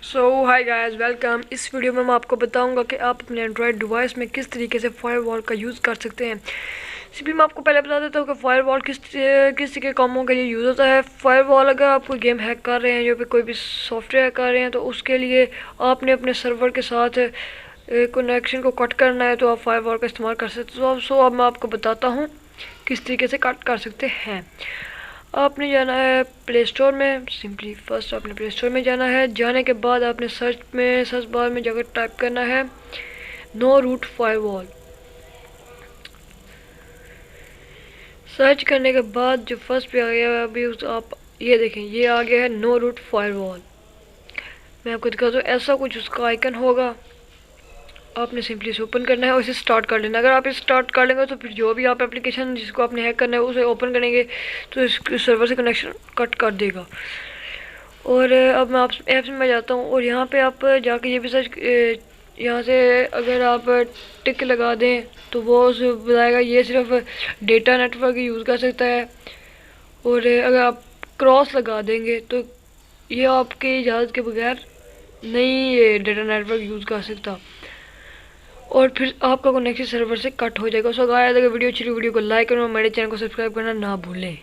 सो hi guys, welcome. इस video में मैं आपको बताऊंगा कि आप अपने एंड्रॉयड डिवाइस में किस तरीके से फायरवॉल का यूज़ कर सकते हैं। सिंपली मैं आपको पहले बता देता हूँ कि फायरवॉल किस तरीके के कामों के लिए यूज़ होता है। फायरवॉल अगर आप कोई गेम हैक कर रहे हैं या फिर कोई भी सॉफ्टवेयर हैक कर रहे हैं तो उसके लिए आपने अपने सर्वर के साथ कनेक्शन को कट करना है, तो आप फायरवॉल का इस्तेमाल कर सकते हो। सो अब मैं आपको बताता हूँ किस तरीके से कट कर सकते हैं। आपने जाना है प्ले स्टोर में। सिंपली फर्स्ट आपने प्ले स्टोर में जाना है। जाने के बाद आपने सर्च बार में जाकर टाइप करना है नो रूट फायरवॉल। सर्च करने के बाद जो फर्स्ट पे आ गया है अभी आप ये देखें, ये आ गया है नो रूट फायरवॉल। मैं आपको दिखाता हूँ, ऐसा कुछ उसका आइकन होगा। आपने सिंपली इसे ओपन करना है और इसे स्टार्ट कर लेना। अगर आप इसे स्टार्ट कर लेंगे तो फिर जो भी आप एप्लीकेशन जिसको आपने हैक करना है उसे ओपन करेंगे तो इस सर्वर से कनेक्शन कट कर देगा। और अब मैं आप ऐप्स में जाता हूँ और यहाँ पे आप जाके ये भी सर्च, यहाँ से अगर आप टिक लगा दें तो वो बताएगा ये सिर्फ डेटा नेटवर्क यूज़ कर सकता है। और अगर आप क्रॉस लगा देंगे तो ये आपके इजाज़त के बगैर नहीं ये डेटा नेटवर्क यूज़ कर सकता और फिर आपका कनेक्शन सर्वर से कट हो जाएगा। सो गाइस, अगर वीडियो अच्छी लगी वीडियो को लाइक करना और मेरे चैनल को सब्सक्राइब करना ना भूलें।